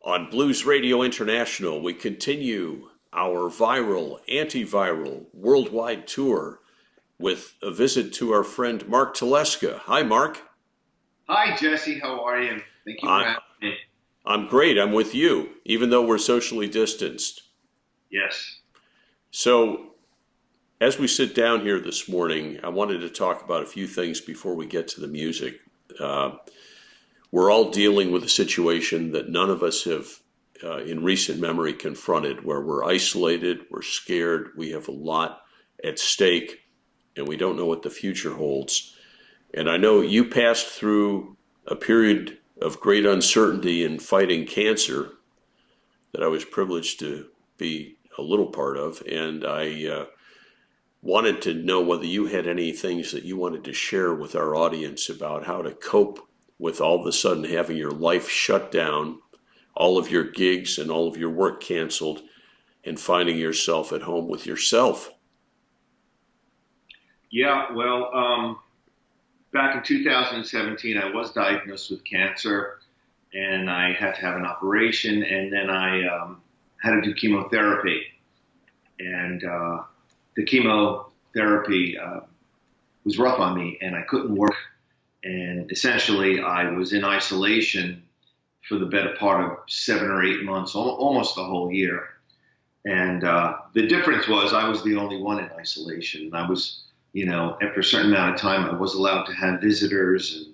On Blues Radio International, we continue our viral, antiviral, worldwide tour with a visit to our friend Mark Telesca. Hi, Mark. Hi, Jesse. How are you? Thank you for I, having me. I'm great. I'm with you, even though we're socially distanced. Yes. So, as we sit down here this morning, I wanted to talk about a few things before we get to the music. Uh, we're all dealing with a situation that none of us have, in recent memory, confronted, where we're isolated, we're scared, we have a lot at stake, and we don't know what the future holds. And I know you passed through a period of great uncertainty in fighting cancer that I was privileged to be a little part of, and I wanted to know whether you had any things that you wanted to share with our audience about how to cope with all of a sudden having your life shut down, all of your gigs and all of your work canceled, and finding yourself at home with yourself. Yeah, well, back in 2017, I was diagnosed with cancer, and I had to have an operation, and then I had to do chemotherapy. And the chemotherapy was rough on me, and I couldn't work. And essentially, I was in isolation for the better part of 7 or 8 months, almost the whole year. And the difference was I was the only one in isolation. And I was, after a certain amount of time, I was allowed to have visitors and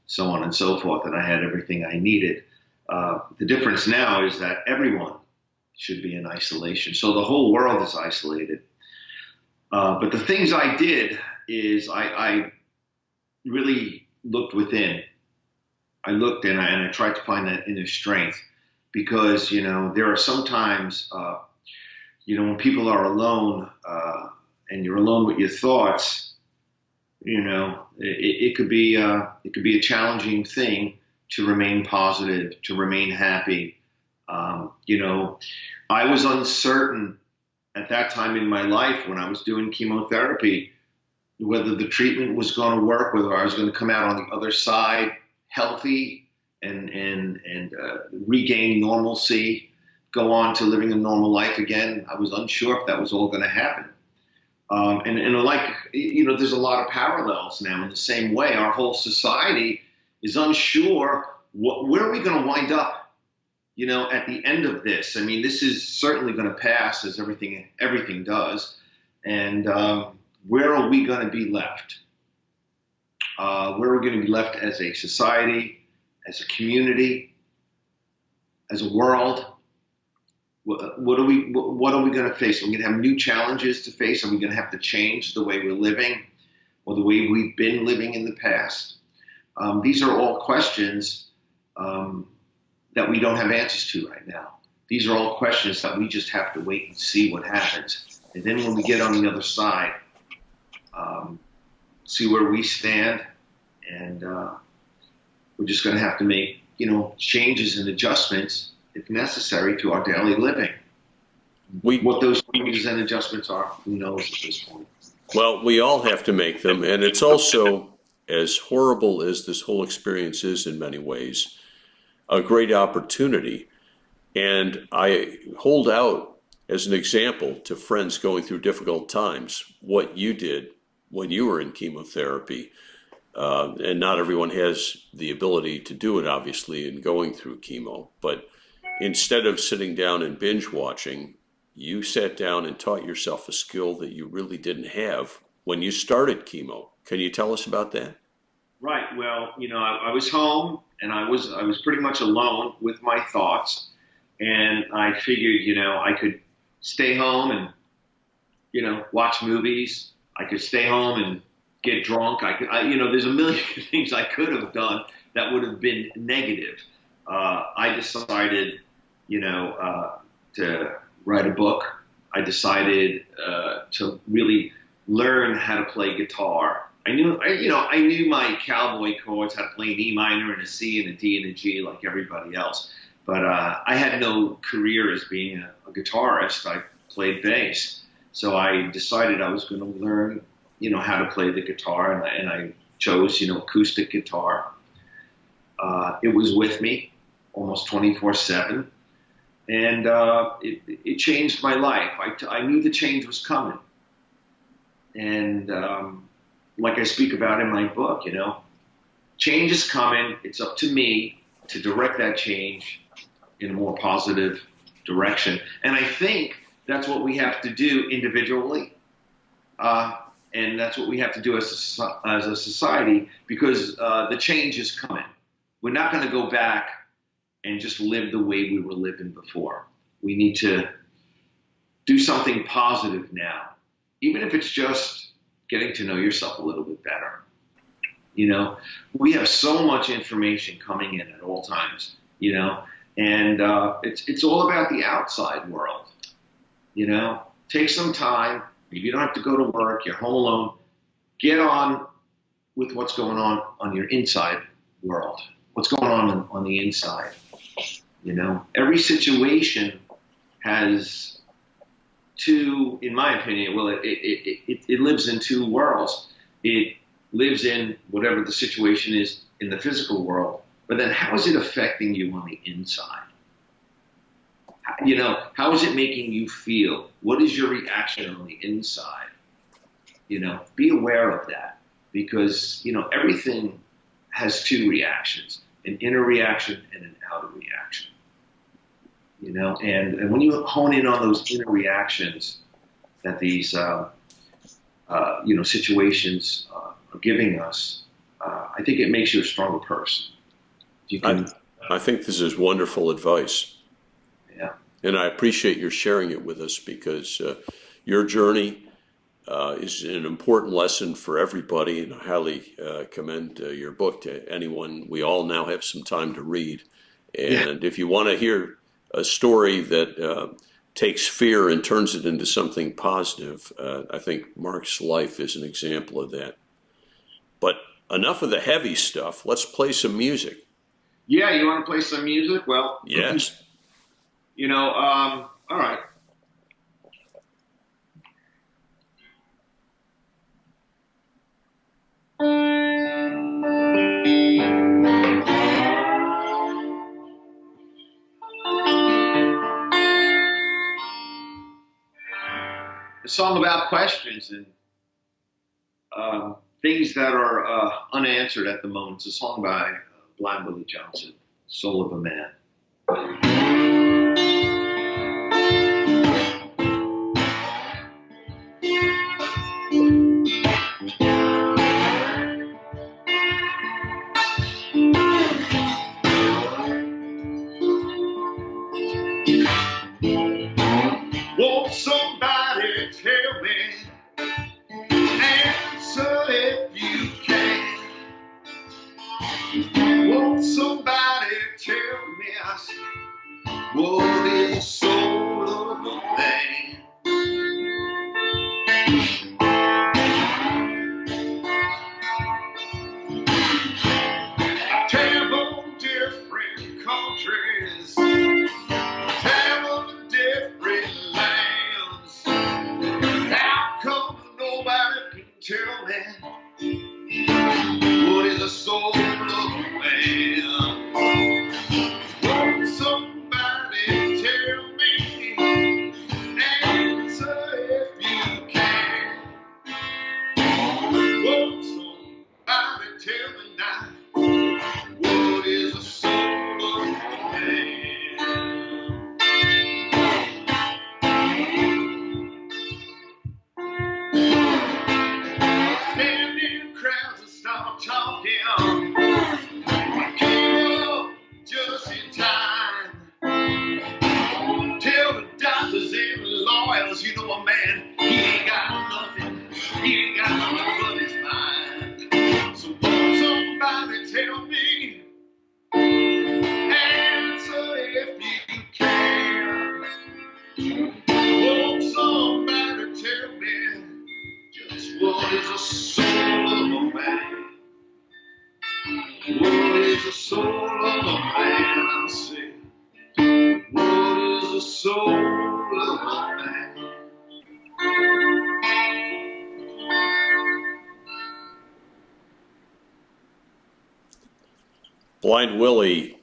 so on and so forth, and I had everything I needed. The difference now is that everyone should be in isolation. So the whole world is isolated. But the things I did is I really looked within. I looked and I tried to find that inner strength, because, there are sometimes, when people are alone and you're alone with your thoughts, it could be a challenging thing to remain positive, to remain happy. I was uncertain at that time in my life when I was doing chemotherapy, whether the treatment was going to work, whether I was going to come out on the other side healthy and regain normalcy, go on to living a normal life again. I was unsure if that was all going to happen. There's a lot of parallels now in the same way. Our whole society is unsure where are we going to wind up, at the end of this. I mean, this is certainly going to pass, as everything does. And where are we going to be left? Where are we going to be left as a society, as a community, as a world? What are we going to face? Are we going to have new challenges to face? Are we going to have to change the way we're living or the way we've been living in the past? These are all questions that we don't have answers to right now. These are all questions that we just have to wait and see what happens. And then when we get on the other side, see where we stand, and we're just going to have to make, changes and adjustments, if necessary, to our daily living. What those changes and adjustments are, who knows at this point. Well, we all have to make them, and it's also, as horrible as this whole experience is in many ways, a great opportunity. And I hold out as an example to friends going through difficult times what you did when you were in chemotherapy. And not everyone has the ability to do it, obviously, in going through chemo. But instead of sitting down and binge watching, you sat down and taught yourself a skill that you really didn't have when you started chemo. Can you tell us about that? Right. Well, I was home, and I was pretty much alone with my thoughts, and I figured, I could stay home and, watch movies. I could stay home and get drunk. There's a million things I could have done that would have been negative. I decided, to write a book. I decided to really learn how to play guitar. I knew my cowboy chords, how to play an E minor and a C and a D and a G like everybody else. But I had no career as being a guitarist. I played bass. So I decided I was going to learn, how to play the guitar, and I chose, acoustic guitar. It was with me. almost 24/7. And it changed my life. I knew the change was coming. And like I speak about in my book, change is coming. It's up to me to direct that change in a more positive direction. And I think that's what we have to do individually. And that's what we have to do as a society, because the change is coming. We're not going to go back and just live the way we were living before. We need to do something positive now, even if it's just getting to know yourself a little bit better. We have so much information coming in at all times, and it's all about the outside world. Take some time. If you don't have to go to work, you're home alone, get on with what's going on your inside world. What's going on the inside? Every situation has two, in my opinion, well, it lives in two worlds. It lives in whatever the situation is in the physical world, but then how is it affecting you on the inside? How is it making you feel? What is your reaction on the inside? Be aware of that, because, everything has two reactions, an inner reaction and an outer reaction. And when you hone in on those inner reactions that these, situations are giving us, I think it makes you a stronger person. I think this is wonderful advice. Yeah. And I appreciate your sharing it with us, because your journey is an important lesson for everybody, and I highly commend your book to anyone. We all now have some time to read. And if you want to hear a story that takes fear and turns it into something positive, I think Mark's life is an example of that. But enough of the heavy stuff. Let's play some music. Yeah, you want to play some music? Well, yes. All right. A song about questions and things that are unanswered at the moment. It's a song by Blind Willie Johnson, Soul of a Man. Won't somebody tell me, answer if you can? Won't somebody tell me, I said, what is the soul of a man? I travel different countries, travel to different lands. How come nobody can tell me what is the soul of a man? Won't somebody tell me, answer if you can? Won't somebody tell me now, what is the soul of a man? Stand in crowds and start talking. Came up just in time. Tell the doctors and lawyers, a man, he ain't got nothing. He ain't got nothing but his mind. So won't somebody tell me, answer if you can? Won't somebody tell me, just what is the soul of a man? What is the soul of a man? I say, what is the soul of a man? Blind Willie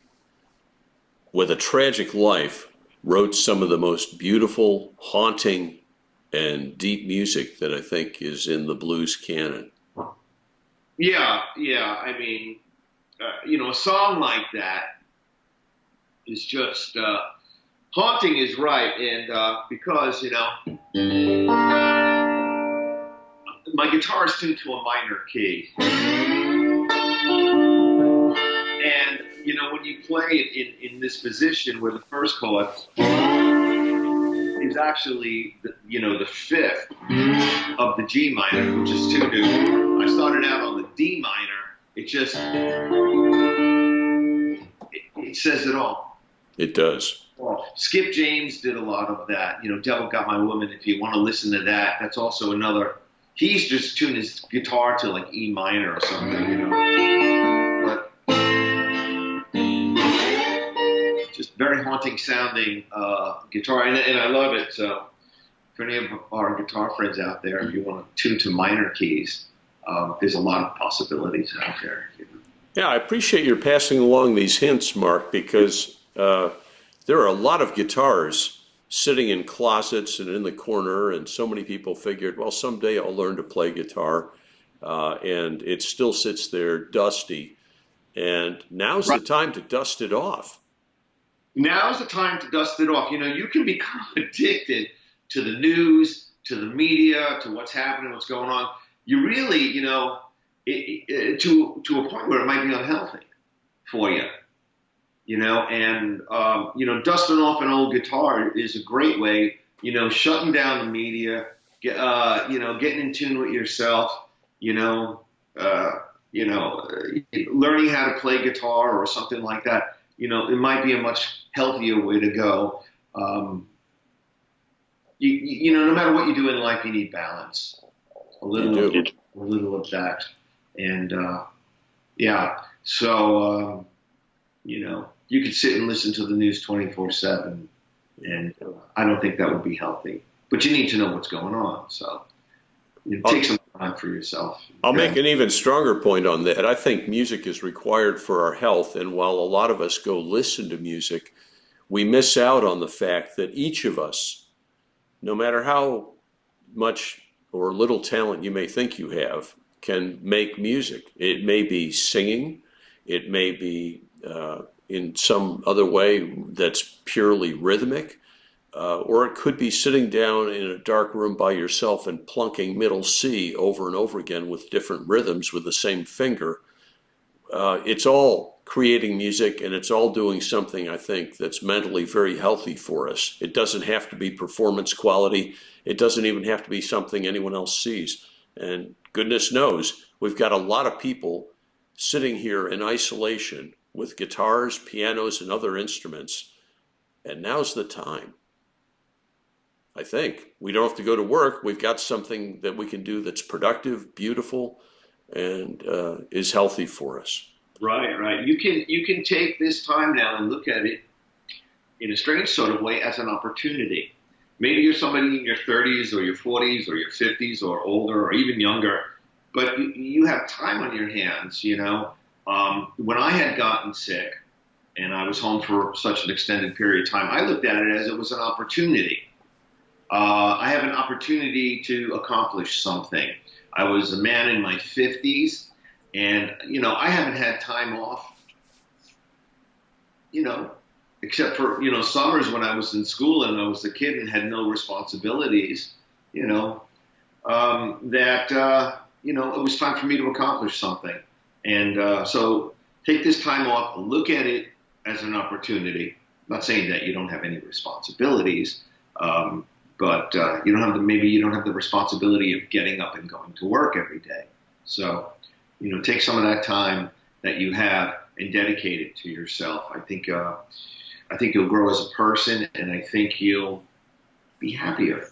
with a tragic life, wrote some of the most beautiful, haunting, and deep music that I think is in the blues canon. Yeah, yeah. I mean, a song like that is just haunting is right, and because my guitar is tuned to a minor key, and when you play it in this position where the first chord is actually the fifth of the G minor, which is tuned to. I started out on the D minor. It says it all. It does. Well, Skip James did a lot of that. Devil Got My Woman. If you want to listen to that, that's also another. He's just tuned his guitar to like E minor or something, But just very haunting sounding guitar, and I love it. So for any of our guitar friends out there, if you want to tune to minor keys, there's a lot of possibilities out there. Yeah, I appreciate your passing along these hints, Mark, because there are a lot of guitars sitting in closets and in the corner, and so many people figured, well, someday I'll learn to play guitar, and it still sits there dusty. And now's the time to dust it off. Now's the time to dust it off. You can become addicted to the news, to the media, to what's happening, what's going on. You really, to a point where it might be unhealthy for you. And dusting off an old guitar is a great way, shutting down the media, getting in tune with yourself, learning how to play guitar or something like that. It might be a much healthier way to go. No matter what you do in life, you need balance. A little of that. And, so, you could sit and listen to the news 24/7, and I don't think that would be healthy. But you need to know what's going on, so take some time for yourself. I'll make an even stronger point on that. I think music is required for our health, and while a lot of us go listen to music, we miss out on the fact that each of us, no matter how much or little talent you may think you have, can make music. It may be singing, it may be in some other way that's purely rhythmic, or it could be sitting down in a dark room by yourself and plunking middle C over and over again with different rhythms with the same finger. It's all creating music, and it's all doing something, I think, that's mentally very healthy for us. It doesn't have to be performance quality. It doesn't even have to be something anyone else sees. And goodness knows, we've got a lot of people sitting here in isolation with guitars, pianos, and other instruments. And now's the time. I think we don't have to go to work. We've got something that we can do that's productive, beautiful, and is healthy for us. Right. You can take this time now and look at it in a strange sort of way as an opportunity. Maybe you're somebody in your 30s or your 40s or your 50s or older or even younger, but you have time on your hands, When I had gotten sick and I was home for such an extended period of time, I looked at it as it was an opportunity. I have an opportunity to accomplish something. I was a man in my 50s, and, I haven't had time off, except for, summers when I was in school and I was a kid and had no responsibilities, it was time for me to accomplish something. And so take this time off, look at it as an opportunity. I'm not saying that you don't have any responsibilities, but maybe you don't have the responsibility of getting up and going to work every day. So, take some of that time that you have and dedicate it to yourself. I think you'll grow as a person, and I think you'll be happier.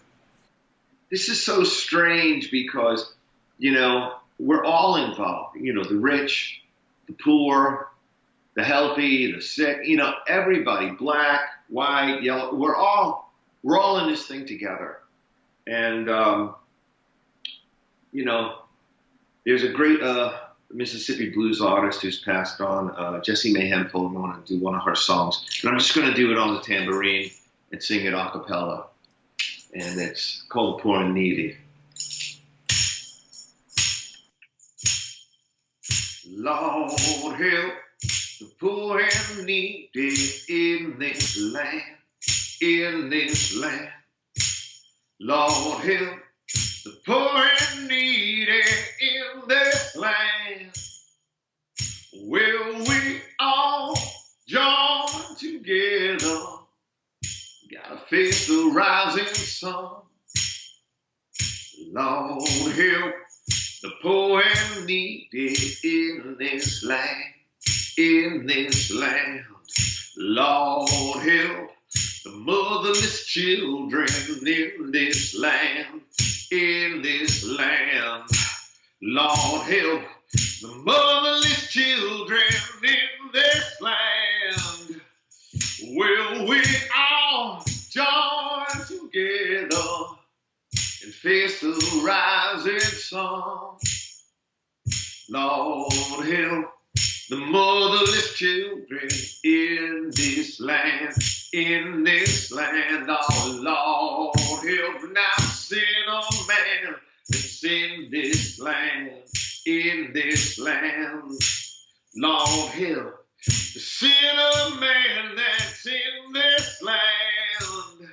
This is so strange because, we're all involved. The rich, the poor, the healthy, the sick. Everybody, black, white, yellow. We're all in this thing together. And there's a great Mississippi blues artist who's passed on, Jessie Mayhem, told me I want to do one of her songs. And I'm just going to do it on the tambourine and sing it a cappella. And it's called Poor and Needy. Lord help the poor and needy in this land, in this land. Lord help the poor and needy in this land. Will we all join together? Gotta face the rising sun. Lord help the poor and needy in this land, in this land. Lord help the motherless children in this land, in this land. Lord help the motherless children in this land. Will we all join together and face the rising sun? Lord help the motherless children in this land, in this land. Oh Lord help now sinner man that's in this land, in this land. Lord help the sinner man that's in this land.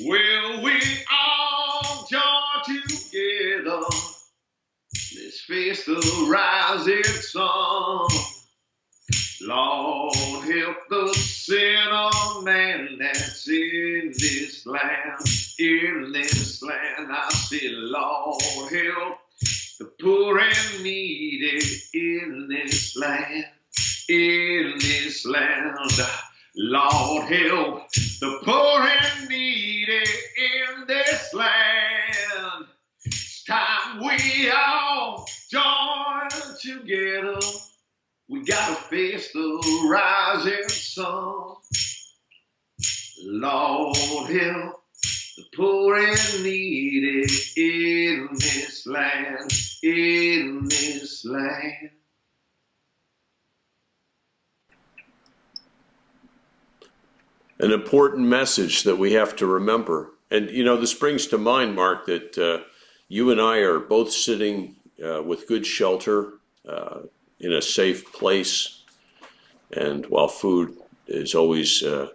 Will we all join together? Let's face the rising sun. Lord help the sinner man that's in this land, in this land. I say, Lord help the poor and needy in this land, in this land. Lord help the poor and needy in this land. It's time we all join together. We gotta face the rising sun. Lord help the poor and needy in this land, in this land. An important message that we have to remember. And, you know, this brings to mind, Mark, that you and I are both sitting with good shelter in a safe place. And while food is always a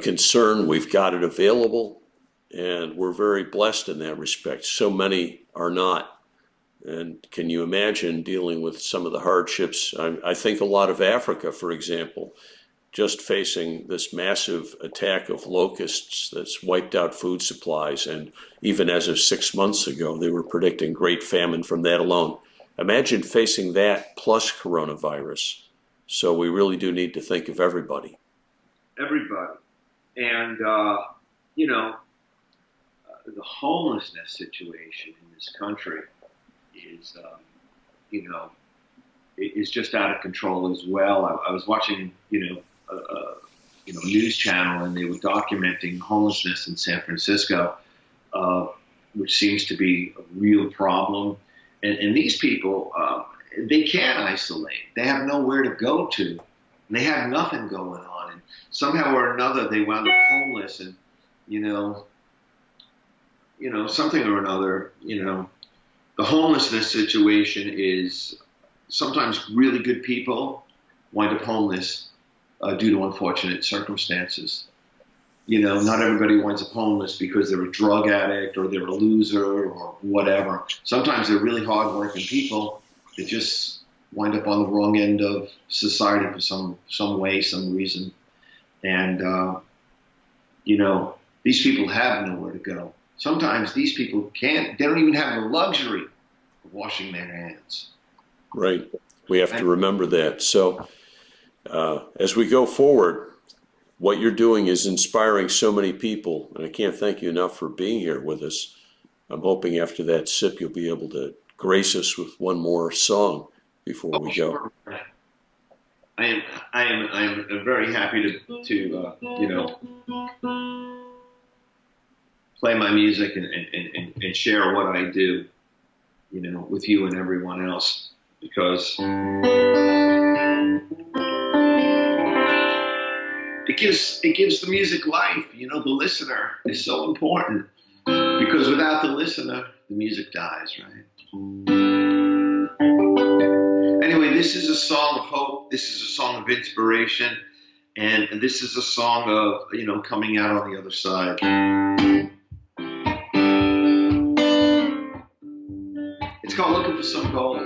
concern, we've got it available. And we're very blessed in that respect. So many are not. And can you imagine dealing with some of the hardships? I think a lot of Africa, for example, just facing this massive attack of locusts that's wiped out food supplies. And even as of 6 months ago, they were predicting great famine from that alone. Imagine facing that plus coronavirus. So we really do need to think of everybody. Everybody. And, you know, the homelessness situation in this country is, you know, is just out of control as well. I was watching, a news channel, and they were documenting homelessness in San Francisco, which seems to be a real problem. And these people, they can't isolate. They have nowhere to go to. And they have nothing going on. And somehow or another, they wound up homeless. And, something or another, the homelessness situation is sometimes really good people wind up homeless due to unfortunate circumstances. Not everybody winds up homeless because they're a drug addict or they're a loser or whatever. Sometimes they're really hardworking people that just wind up on the wrong end of society for some way, some reason. And, these people have nowhere to go. Sometimes these people they don't even have the luxury of washing their hands. Right. We have to remember that. So as we go forward, what you're doing is inspiring so many people, and I can't thank you enough for being here with us. I'm hoping after that sip you'll be able to grace us with one more song before we go. Sure. I am very happy to play my music and share what I do, with you and everyone else. because it gives the music life. You know, the listener is so important, because without the listener, the music dies, right? Anyway, this is a song of hope. This is a song of inspiration. And this is a song of, you know, coming out on the other side. It's called Looking for Some Gold.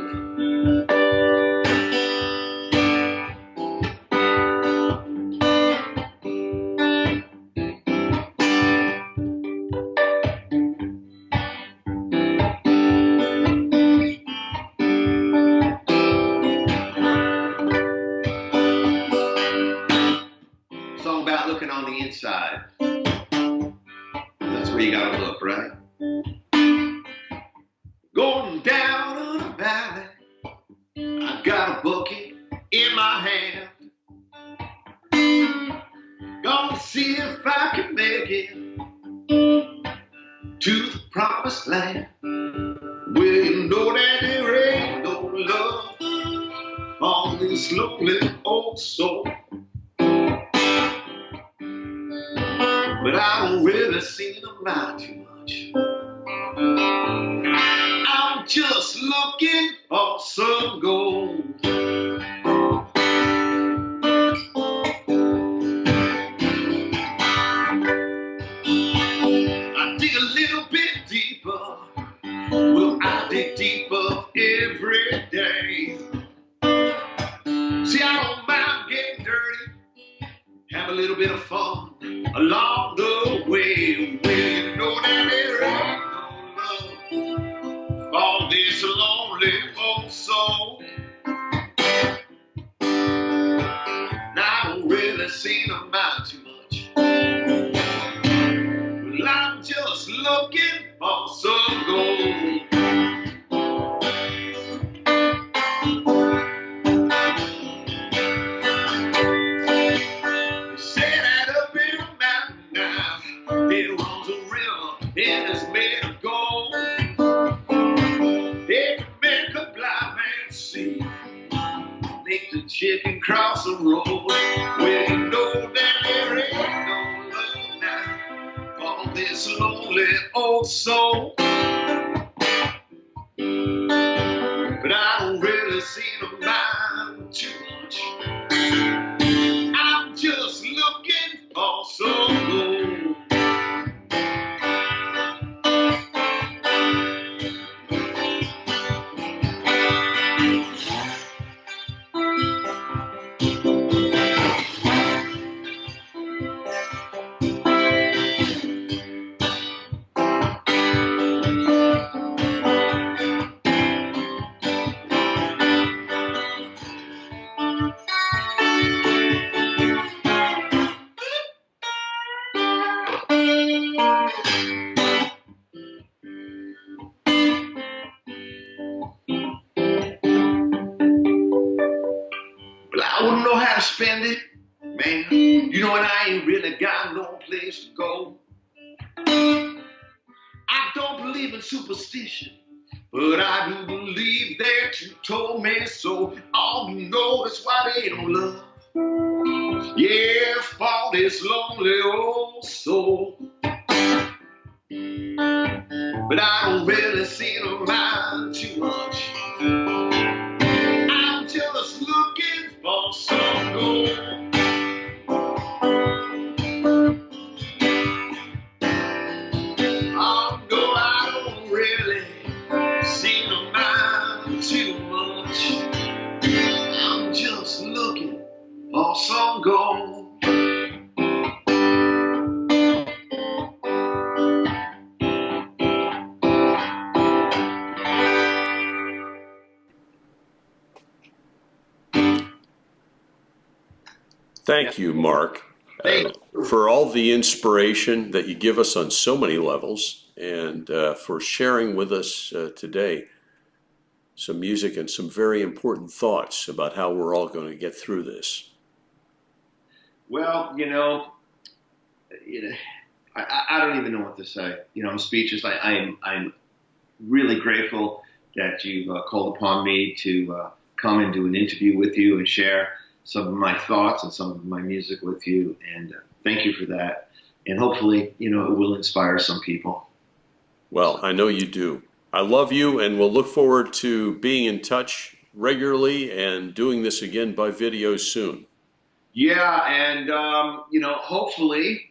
Song about looking on the inside. That's where you gotta look, right? Going down in the valley, I got a bucket in my hand. Gonna see if I can make it to the promised land. Well, you know that there ain't no love on this lonely old soul. But I don't really see them out too much. I'm just looking for some gold. I dig a little bit deeper. Well, I dig deeper every day. See, I don't mind getting dirty, have a little bit of fun along the way. Well, you know that there ain't no love for this lonely old soul. And I don't really see them out too much. Well, I'm just looking for some gold. Chicken cross the road. Well, you know that there ain't no love now for this lonely old soul. But I don't really see them mind too much. I'm just looking for some gold. I wouldn't know how to spend it, man. You know, and I ain't really got no place to go. I don't believe in superstition, but I do believe that you told me so. All you know is why they don't love. Yeah, for this lonely old soul. But I don't really see no mind too much. I'm just looking for some gold. Oh no, I don't really see no mind too much. I'm just looking for some gold. Thank you, Mark, for all the inspiration that you give us on so many levels, and for sharing with us today some music and some very important thoughts about how we're all going to get through this. Well, I don't even know what to say. I'm speechless. I'm really grateful that you called upon me to come and do an interview with you and share some of my thoughts and some of my music with you. And thank you for that. And hopefully, it will inspire some people. Well, I know you do. I love you, and we'll look forward to being in touch regularly and doing this again by video soon. Yeah, and hopefully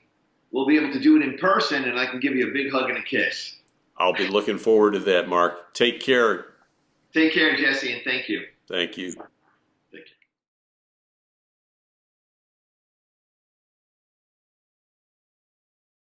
we'll be able to do it in person, and I can give you a big hug and a kiss. I'll be looking forward to that, Mark. Take care. Take care, Jesse, and thank you. Thank you.